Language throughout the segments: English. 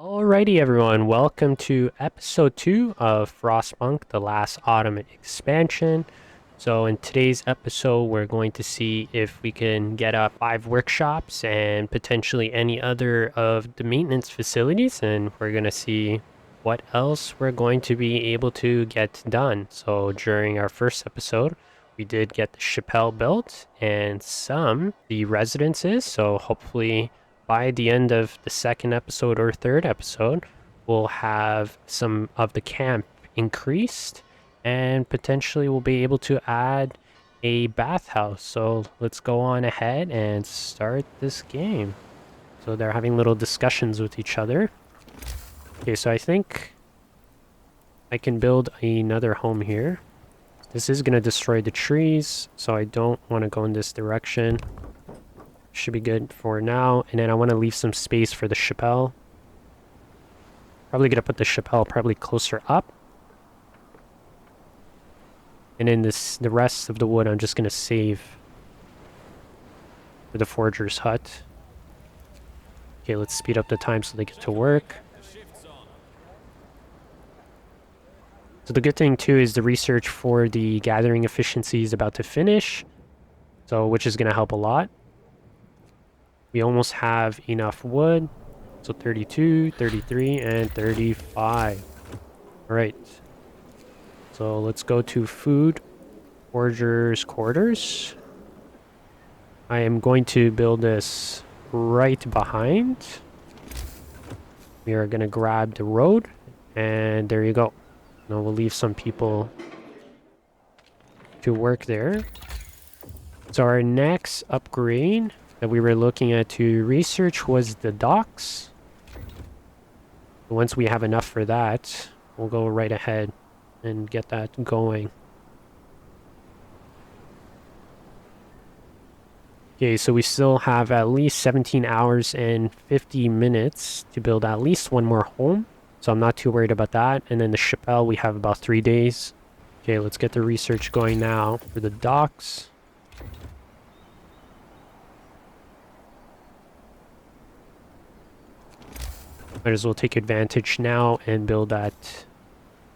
Alrighty, everyone, welcome to episode 2 of Frostpunk The Last Autumn expansion. So in today's episode, we're going to see if we can get up 5 workshops and potentially any other of the maintenance facilities, and we're going to see what else we're going to be able to get done. So during our first episode, we did get the Chappelle built and the residences, so hopefully by the end of the second episode or third episode, we'll have some of the camp increased and potentially we'll be able to add a bathhouse. So let's go on ahead and start this game. So they're having little discussions with each other. Okay, so I think I can build another home here. This is going to destroy the trees, so I don't want to go in this direction. Should be good for now. And then I want to leave some space for the Chappelle. Probably going to put the Chappelle probably closer up. And then the rest of the wood I'm just going to save for the forger's hut. Okay, let's speed up the time so they get to work. So the good thing too is the research for the gathering efficiency is about to finish. So which is going to help a lot. We almost have enough wood. So 32, 33, and 35. Alright. So let's go to food. Forger's quarters. I am going to build this right behind. We are going to grab the road. And there you go. Now we'll leave some people to work there. So our next upgrade that we were looking at to research was the docks. Once we have enough for that, we'll go right ahead and get that going. Okay, so we still have at least 17 hours and 50 minutes to build at least one more home. So I'm not too worried about that. And then the Chappelle, we have about 3 days. Okay, let's get the research going now for the docks. Might as well take advantage now and build that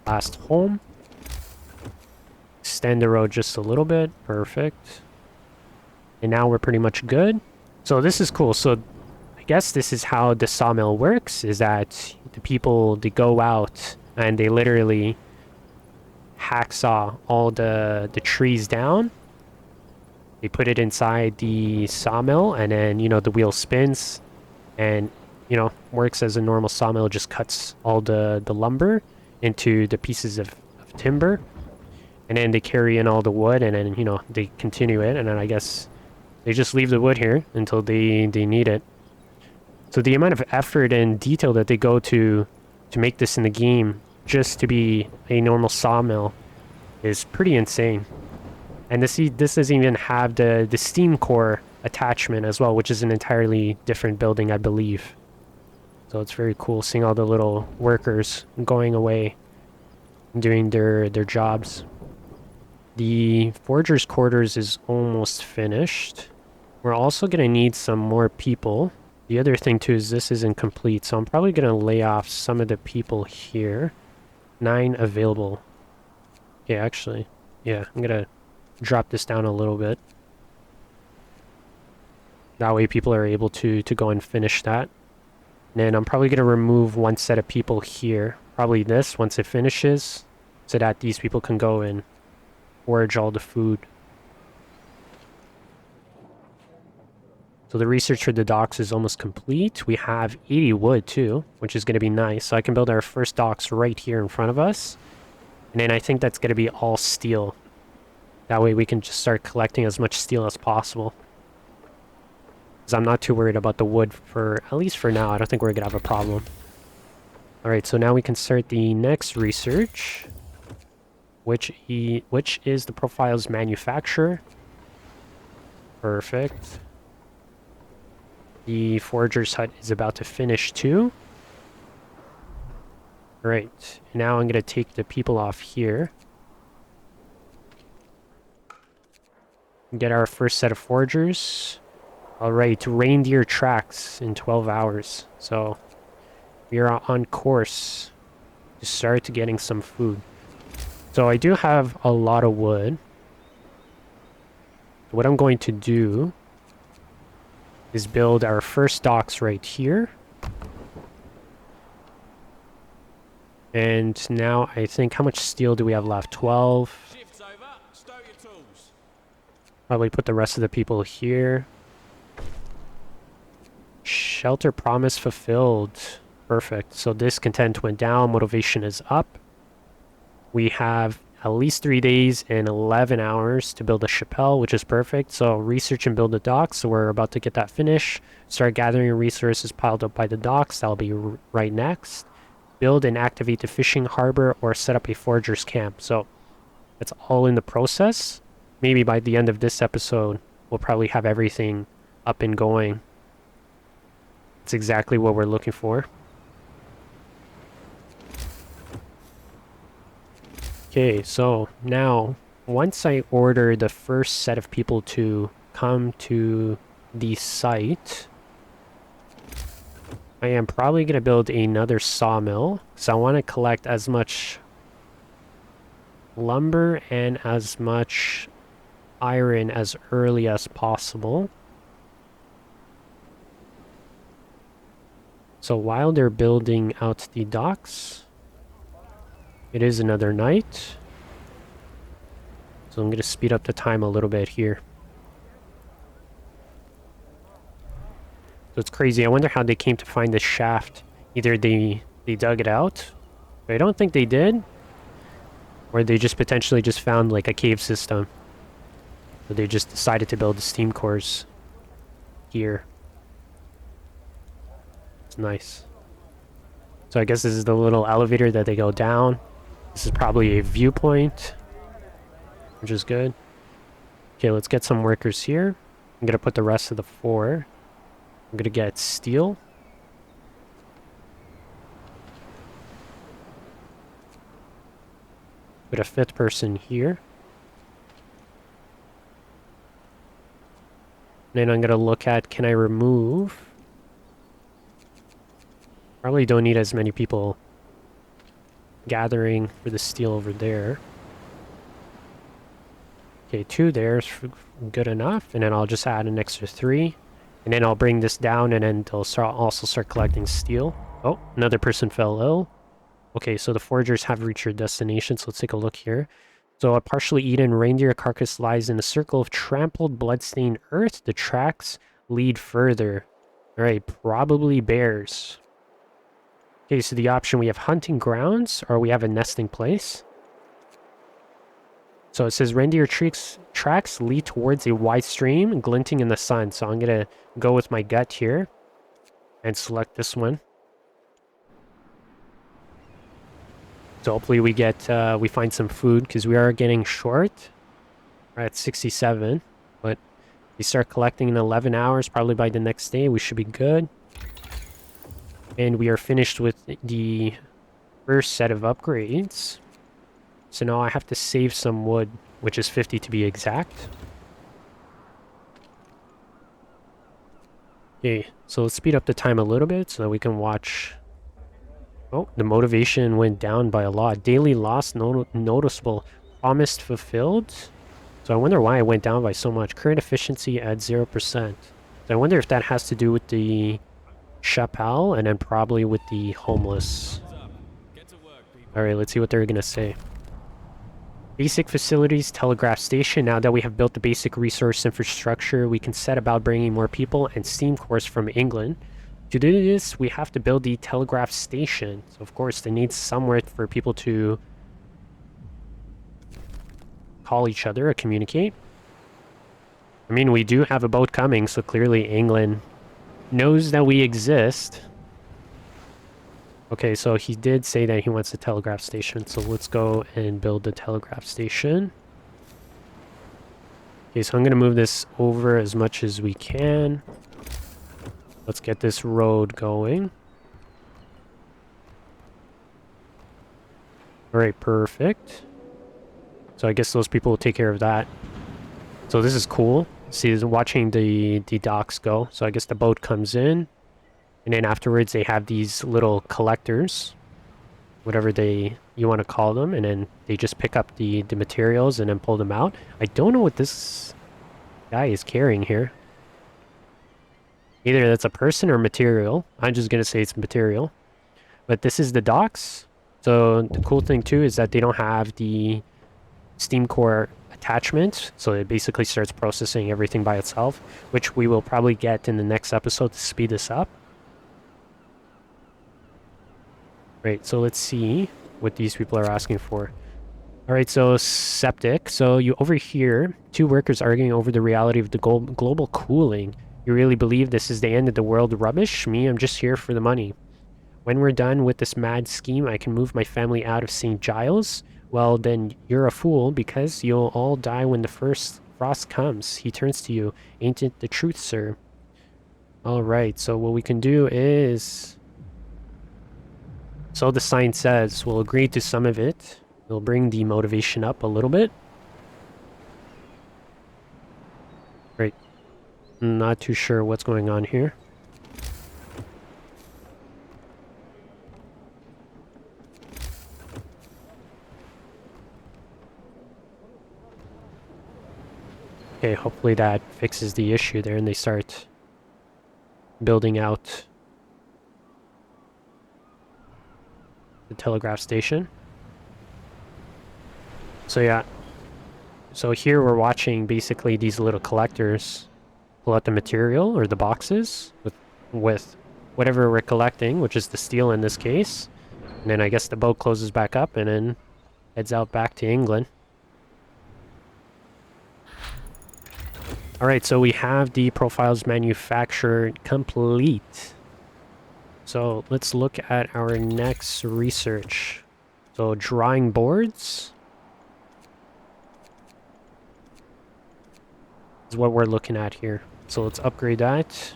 last home. Extend the road just a little bit. Perfect. And now we're pretty much good. So this is cool. So I guess this is how the sawmill works, is that the people, they go out and they literally hacksaw all the trees down. They put it inside the sawmill and then, you know, the wheel spins and, you know, works as a normal sawmill, just cuts all the lumber into the pieces of timber. And then they carry in all the wood and then, you know, they continue it. And then I guess they just leave the wood here until they need it. So the amount of effort and detail that they go to make this in the game just to be a normal sawmill is pretty insane. And this doesn't even have the steam core attachment as well, which is an entirely different building, I believe. So it's very cool seeing all the little workers going away and doing their jobs. The forger's quarters is almost finished. We're also going to need some more people. The other thing too is this isn't complete, so I'm probably going to lay off some of the people here. 9 available. Okay, actually, yeah, I'm going to drop this down a little bit. That way people are able to go and finish that. And then I'm probably going to remove one set of people here. Probably this, once it finishes, so that these people can go and forage all the food. So the research for the docks is almost complete. We have 80 wood too, which is going to be nice. So I can build our first docks right here in front of us. And then I think that's going to be all steel. That way we can just start collecting as much steel as possible. Because I'm not too worried about the wood for, at least for now. I don't think we're going to have a problem. Alright, so now we can start the next research. Which is the profiles manufacturer. Perfect. The forager's hut is about to finish too. Alright, now I'm going to take the people off here. Get our first set of foragers. Alright, reindeer tracks in 12 hours. So we are on course to start getting some food. So I do have a lot of wood. What I'm going to do is build our first docks right here. And now I think, how much steel do we have left? 12. Probably put the rest of the people here. Shelter promise fulfilled. Perfect. So discontent went down. Motivation is up. We have at least 3 days and 11 hours to build a chapelle, which is perfect. So research and build the docks. So we're about to get that finished. Start gathering resources piled up by the docks. That'll be right next. Build and activate the fishing harbor or set up a foragers camp. So that's all in the process. Maybe by the end of this episode, we'll probably have everything up and going. It's exactly what we're looking for. Okay, so now once I order the first set of people to come to the site, I am probably going to build another sawmill, so I want to collect as much lumber and as much iron as early as possible. So while they're building out the docks, it is another night. So I'm going to speed up the time a little bit here. So it's crazy. I wonder how they came to find this shaft. Either they dug it out, but I don't think they did. Or they just potentially just found like a cave system. So they just decided to build the steam cores here. It's nice. So I guess this is the little elevator that they go down. This is probably a viewpoint, which is good. Okay, let's get some workers here. I'm gonna put the rest of the 4. I'm gonna get steel. Put a 5th person here. Then I'm gonna look at, can I remove? Probably don't need as many people gathering for the steel over there. Okay, 2 there's good enough, and then I'll just add an extra 3. And then I'll bring this down, and then they'll also start collecting steel. Oh, another person fell ill. Okay, so the foragers have reached their destination, so let's take a look here. So a partially eaten reindeer carcass lies in a circle of trampled, bloodstained earth. The tracks lead further. Alright, probably bears. Okay, so the option, we have hunting grounds, or we have a nesting place. So it says reindeer tracks lead towards a wide stream, glinting in the sun. So I'm going to go with my gut here and select this one. So hopefully we we find some food, because we are getting short. We're at 67, but we start collecting in 11 hours, probably by the next day, we should be good. And we are finished with the first set of upgrades. So now I have to save some wood, which is 50 to be exact. Okay, so let's speed up the time a little bit so that we can watch. Oh, the motivation went down by a lot. Daily loss noticeable. Promised fulfilled. So I wonder why it went down by so much. Current efficiency at 0%. So I wonder if that has to do with the chapelle and then probably with the homeless. Alright, let's see what they're gonna say. Basic facilities, telegraph station. Now that we have built the basic resource infrastructure, we can set about bringing more people and steam cores from England. To do this, we have to build the telegraph station. So of course, they need somewhere for people to call each other or communicate. I mean, we do have a boat coming, so clearly England knows that we exist. Okay, so he did say that he wants a telegraph station, so let's go and build the telegraph station. Okay, so I'm going to move this over as much as we can. Let's get this road going. Alright, perfect. So I guess those people will take care of that. So this is cool. See, watching the docks go. So I guess the boat comes in. And then afterwards they have these little collectors, whatever you want to call them, and then they just pick up the materials and then pull them out. I don't know what this guy is carrying here. Either that's a person or material. I'm just gonna say it's material. But this is the docks. So the cool thing too is that they don't have the Steam core attachment, so it basically starts processing everything by itself, which we will probably get in the next episode to speed this up. Right, so let's see what these people are asking for. All right, so septic. So you over here, two workers arguing over the reality of the global cooling. You really believe this is the end of the world rubbish? Me, I'm just here for the money. When we're done with this mad scheme, I can move my family out of St. Giles. Well, then you're a fool, because you'll all die when the first frost comes. He turns to you. Ain't it the truth, sir? Alright, so what we can do is... So the sign says, we'll agree to some of it. We'll bring the motivation up a little bit. Right. Not too sure what's going on here. Okay, hopefully that fixes the issue there and they start building out the telegraph station. So yeah, so here we're watching basically these little collectors pull out the material or the boxes with whatever we're collecting, which is the steel in this case. And then I guess the boat closes back up and then heads out back to England. Alright, so we have the profiles manufactured complete. So let's look at our next research. So drawing boards is what we're looking at here. So let's upgrade that.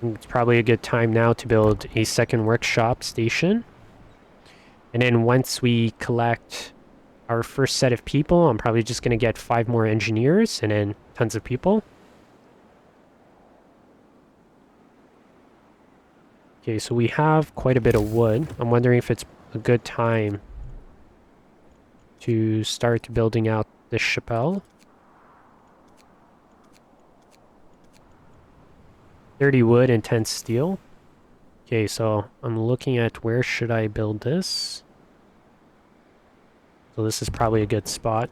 It's probably a good time now to build a second workshop station. And then once we collect our first set of people, I'm probably just going to get 5 more engineers and then tons of people. Okay, so we have quite a bit of wood. I'm wondering if it's a good time to start building out this chapel. 30 wood and 10 steel. Okay, so I'm looking at where should I build this. So this is probably a good spot.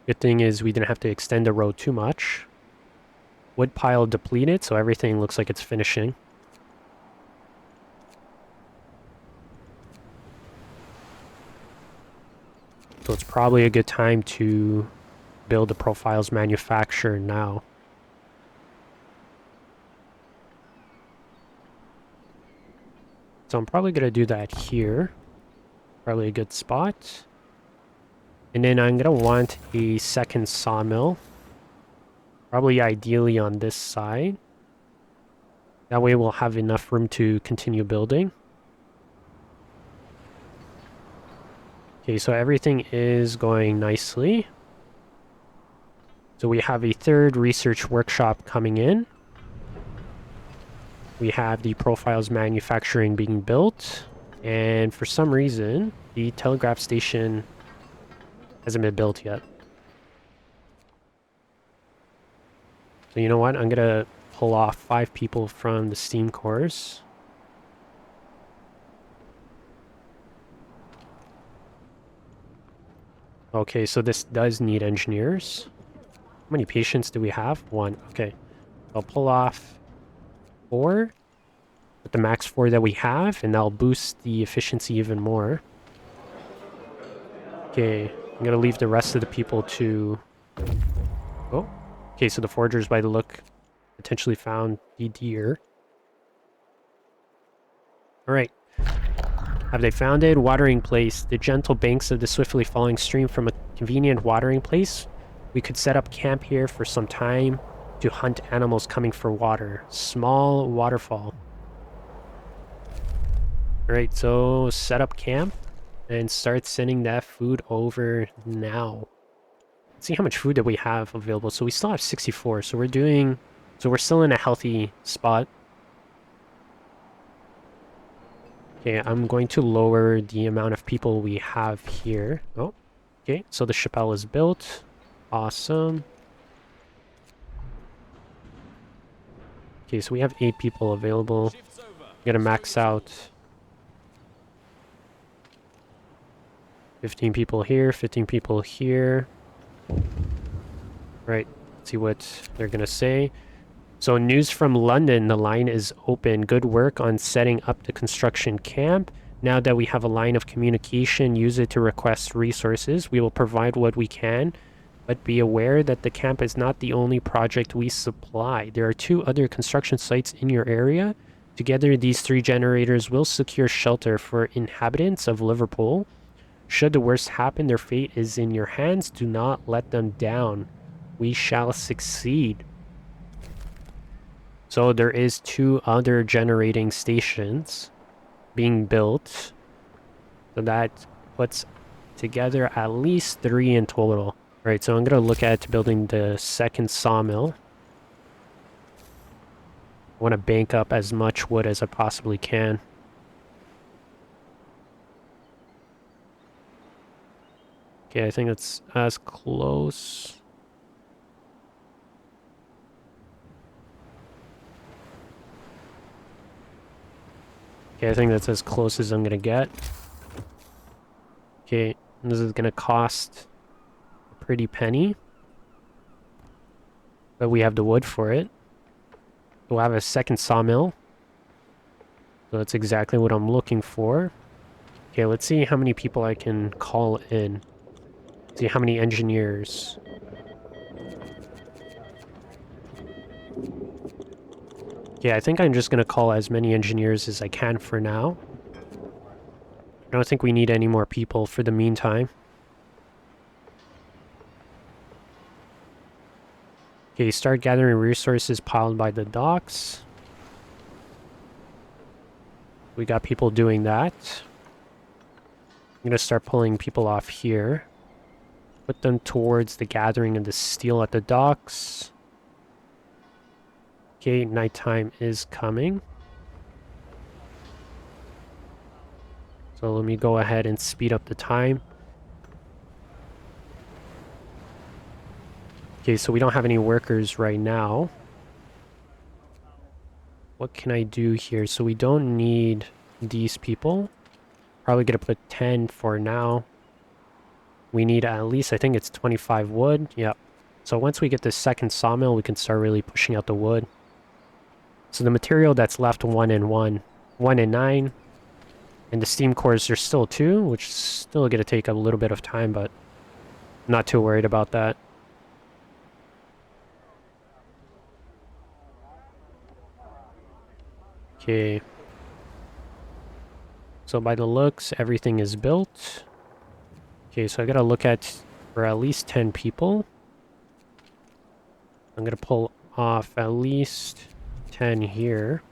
Good thing is we didn't have to extend the road too much. Wood pile depleted, so everything looks like it's finishing. So it's probably a good time to build the profiles manufacturer now. So I'm probably going to do that here. Probably a good spot. And then I'm going to want a second sawmill. Probably ideally on this side. That way we'll have enough room to continue building. Okay, so everything is going nicely. So we have a third research workshop coming in. We have the profiles manufacturing being built. And for some reason, the telegraph station hasn't been built yet. So you know what? I'm going to pull off 5 people from the steam cores. Okay, so this does need engineers. How many patients do we have? 1. Okay. I'll pull off 4 with the max 4 that we have, and that'll boost the efficiency even more. Okay, I'm gonna leave the rest of the people to... Oh, okay, so the forgers, by the look, potentially found the deer. Alright. Have they found it? Watering place. The gentle banks of the swiftly falling stream from a convenient watering place. We could set up camp here for some time to hunt animals coming for water. Small waterfall. Alright, so set up camp and start sending that food over now. Let's see how much food that we have available. So we still have 64. So we're still in a healthy spot. Okay, I'm going to lower the amount of people we have here. Oh, okay. So the chapelle is built. Awesome. Okay, so we have 8 people available. Gonna max out 15 people here, 15 people here. Right, let's see what they're gonna say. So news from London, the line is open. Good work on setting up the construction camp. Now that we have a line of communication, use it to request resources. We will provide what we can, but be aware that the camp is not the only project we supply. There are 2 other construction sites in your area. Together, these 3 generators will secure shelter for inhabitants of Liverpool. Should the worst happen, their fate is in your hands. Do not let them down. We shall succeed. So there is 2 other generating stations being built. So that puts together at least 3 in total. All right, so I'm going to look at building the second sawmill. I want to bank up as much wood as I possibly can. Okay, I think it's as close. Okay, I think that's as close as I'm gonna get. Okay, this is gonna cost a pretty penny. But we have the wood for it. We'll have a second sawmill. So that's exactly what I'm looking for. Okay, let's see how many people I can call in. See how many engineers. Yeah, I think I'm just gonna call as many engineers as I can for now. I don't think we need any more people for the meantime. Okay, start gathering resources piled by the docks. We got people doing that. I'm gonna start pulling people off here. Put them towards the gathering of the steel at the docks. Okay, nighttime is coming. So let me go ahead and speed up the time. Okay, so we don't have any workers right now. What can I do here? So we don't need these people. Probably gonna put 10 for now. We need at least, I think it's 25 wood. Yep. So once we get the second sawmill, we can start really pushing out the wood. So the material that's left 1 and 1. 1 and 9. And the steam cores are still 2, which is still gonna take a little bit of time, but I'm not too worried about that. Okay. So by the looks, everything is built. Okay, so I gotta look at for at least 10 people. I'm gonna pull off at least 10 here.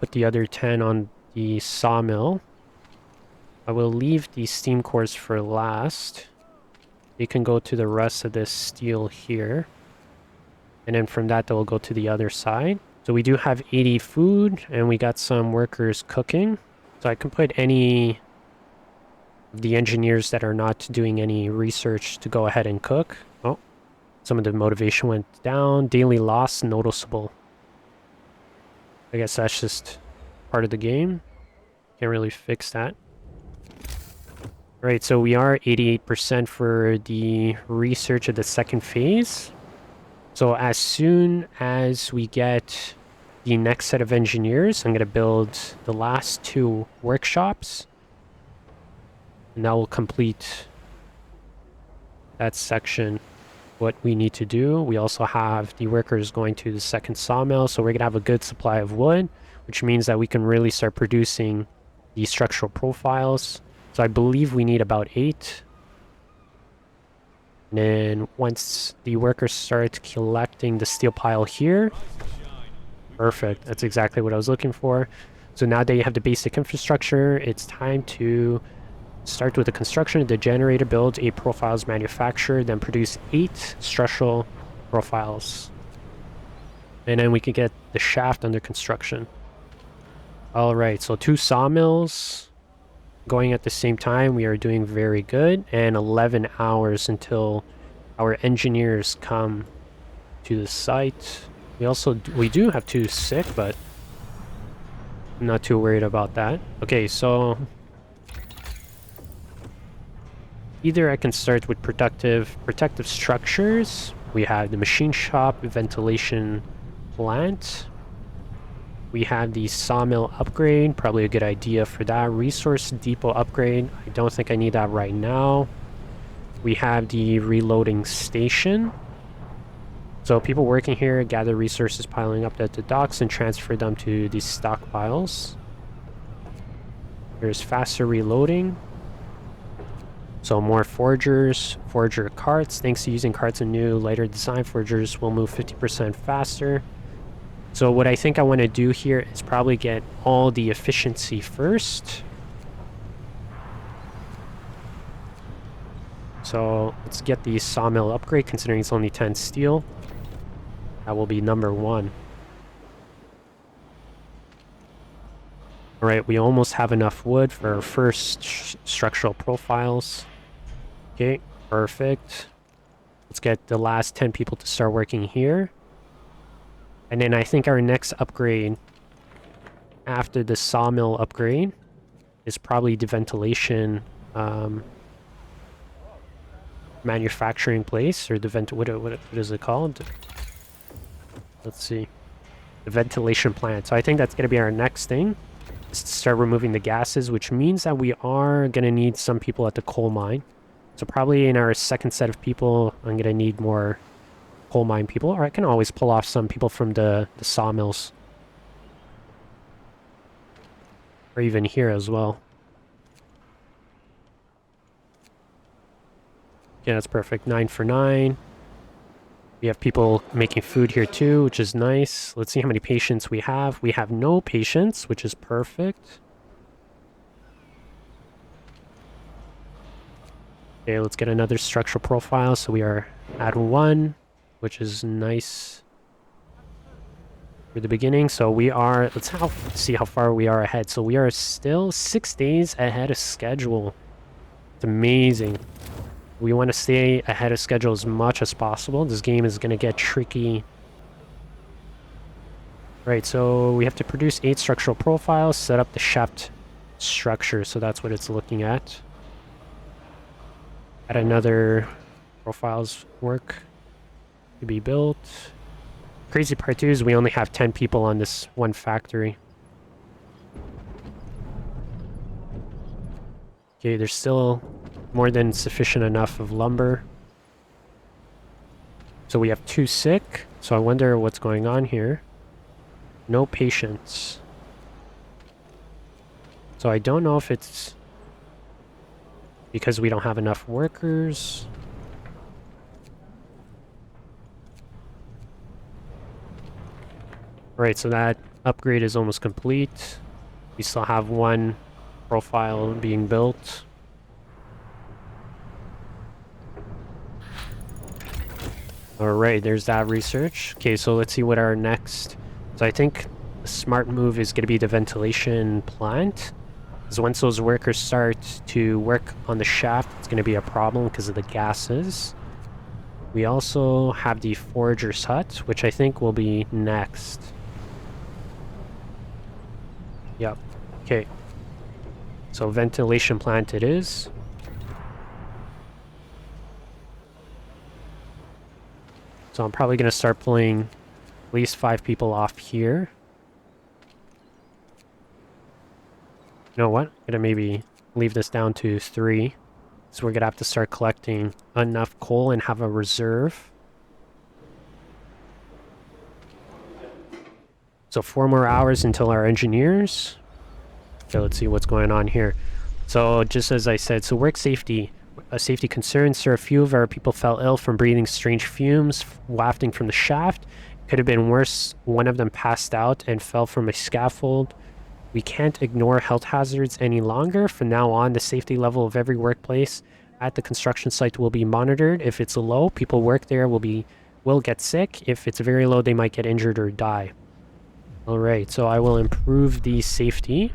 Put the other 10 on the sawmill. I will leave the steam cores for last. They can go to the rest of this steel here. And then from that, they'll go to the other side. So we do have 80 food, and we got some workers cooking. So I can put any of the engineers that are not doing any research to go ahead and cook. Oh, some of the motivation went down. Daily loss noticeable. I guess that's just part of the game. Can't really fix that. Right, so we are 88% for the research of the second phase. So as soon as we get the next set of engineers, I'm going to build the last 2 workshops. And that will complete that section, what we need to do. We also have the workers going to the second sawmill, so we're going to have a good supply of wood, which means that we can really start producing the structural profiles. So I believe we need about 8. And then once the workers start collecting the steel pile here, perfect, that's exactly what I was looking for. So now that you have the basic infrastructure, it's time to Start with the construction of the generator, build 8 profiles, manufacture, then produce 8 structural profiles. And then we can get the shaft under construction. Alright, so 2 sawmills going at the same time. We are doing very good. And 11 hours until our engineers come to the site. We do have 2 sick, but I'm not too worried about that. Okay, so either I can start with protective structures. We have the machine shop, ventilation plant. We have the sawmill upgrade, probably a good idea for that. Resource depot upgrade, I don't think I need that right now. We have the reloading station. So people working here gather resources piling up at the docks and transfer them to these stockpiles. There's faster reloading. So more forgers, forger carts. Thanks to using carts and new, lighter design, forgers will move 50% faster. So what I think I want to do here is probably get all the efficiency first. So let's get the sawmill upgrade, considering it's only 10 steel. That will be number 1. Alright, we almost have enough wood for our first structural profiles. Okay, perfect. Let's get the last 10 people to start working here. And then I think our next upgrade after the sawmill upgrade is probably the ventilation manufacturing place, or the what is it called? Let's see. The ventilation plant. So I think that's going to be our next thing, is to start removing the gases, which means that we are going to need some people at the coal mine. So probably in our second set of people, I'm going to need more coal mine people, or I can always pull off some people from the sawmills. Or even here as well. Yeah, that's perfect. 9 for 9. We have people making food here too, which is nice. Let's see how many patients we have. We have no patients, which is perfect. Okay, let's get another structural profile. So we are at 1, which is nice for the beginning. So we are, let's see how far we are ahead. So we are still 6 days ahead of schedule. It's amazing. We want to stay ahead of schedule as much as possible. This game is going to get tricky. Right, so we have to produce 8 structural profiles, set up the shaft structure. So that's what it's looking at. Add another profiles work to be built. Crazy part too is we only have 10 people on this one factory. Okay, there's still more than sufficient enough of lumber. So we have 2 sick. So I wonder what's going on here. No patients. So I don't know if it's because we don't have enough workers. Alright, so that upgrade is almost complete. We still have 1 profile being built. Alright, there's that research. Okay, so let's see what our next... So I think the smart move is going to be the ventilation plant. Because once those workers start to work on the shaft, it's going to be a problem because of the gases. We also have the forager's hut, which I think will be next. Yep. Okay. So ventilation plant it is. So I'm probably going to start pulling at least 5 people off here. You know what? I'm going to maybe leave this down to 3. So we're going to have to start collecting enough coal and have a reserve. So 4 more hours until our engineers. Okay, let's see what's going on here. So just as I said, so work safety. Safety concerns, sir. A few of our people fell ill from breathing strange fumes wafting from the shaft. Could have been worse. One of them passed out and fell from a scaffold. We can't ignore health hazards any longer. From now on, the safety level of every workplace at the construction site will be monitored. If it's low, people work there will get sick. If it's very low, they might get injured or die. All right, so I will improve the safety.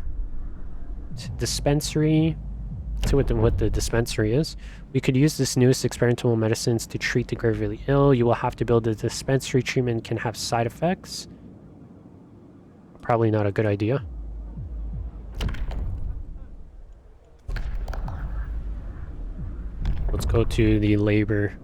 Dispensary. Let's see what the dispensary is. We could use this newest experimental medicines to treat the gravely ill. You will have to build a dispensary. Treatment can have side effects. Probably not a good idea. Let's go to the labor.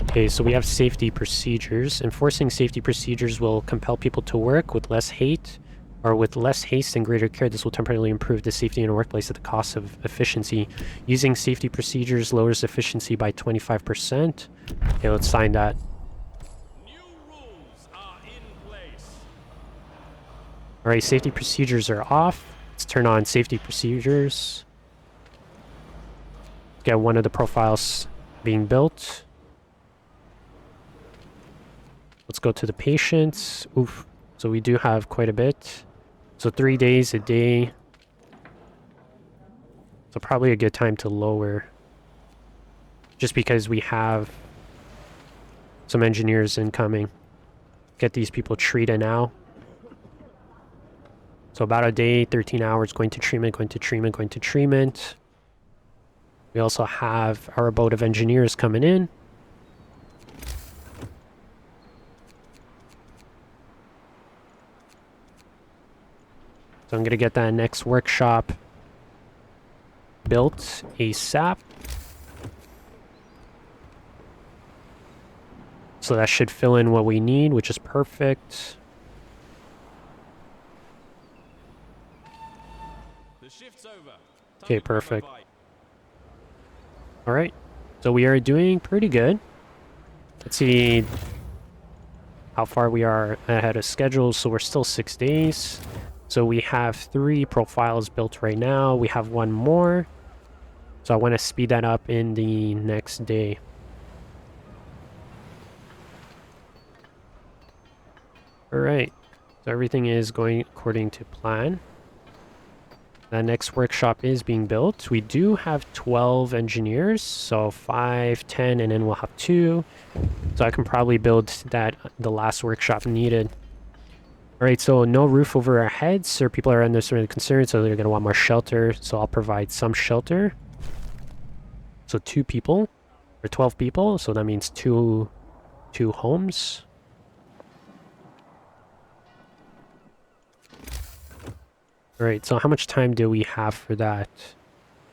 Okay, so we have safety procedures. Enforcing safety procedures will compel people to work with less hate or with less haste and greater care. This will temporarily improve the safety in a workplace at the cost of efficiency. Using safety procedures lowers efficiency by 25%. Okay, let's sign that. New rules are in place. All right, safety procedures are off. Let's turn on safety procedures. Get one of the profiles being built. Let's go to the patients. Oof. So we do have quite a bit. So 3 days a day. So probably a good time to lower. Just because we have some engineers incoming. Get these people treated now. So about a day, 13 hours, going to treatment, going to treatment, going to treatment. We also have our boat of engineers coming in. So I'm going to get that next workshop built ASAP. So that should fill in what we need, which is perfect. The shift's over. Okay, perfect. All right. So we are doing pretty good. Let's see how far we are ahead of schedule. So we're still 6 days. So we have 3 profiles built right now. We have 1 more. So I want to speed that up in the next day. All right. So everything is going according to plan. That next workshop is being built. We do have 12 engineers. So 5, 10, and then we'll have 2. So I can probably build the last workshop needed. All right, so no roof over our heads, so people are under certain concerns, so they're going to want more shelter. So I'll provide some shelter. So 2 people, or 12 people, so that means two homes. All right, so how much time do we have for that?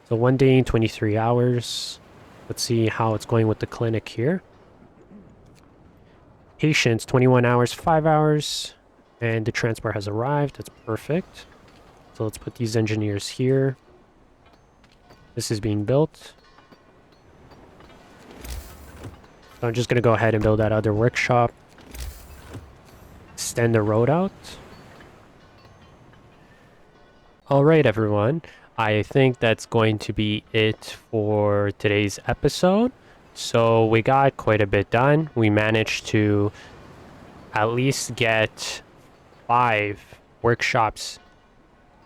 So 1 day, 23 hours. Let's see how it's going with the clinic here. Patients, 21 hours, 5 hours. And the transport has arrived. That's perfect. So let's put these engineers here. This is being built. So I'm just going to go ahead and build that other workshop. Extend the road out. Alright everyone, I think that's going to be it for today's episode. So we got quite a bit done. We managed to at least get 5 workshops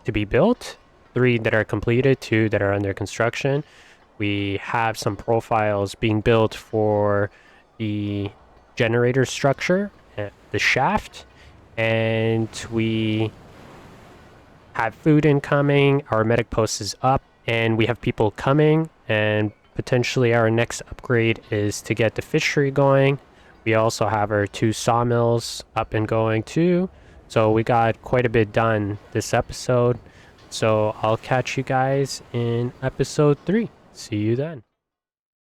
to be built, 3 that are completed, 2 that are under construction. We have some profiles being built for the generator structure, the shaft, and we have food incoming. Our medic post is up, and we have people coming, and potentially our next upgrade is to get the fishery going. We also have our 2 sawmills up and going too. So we got quite a bit done this episode. So I'll catch you guys in episode 3. See you then.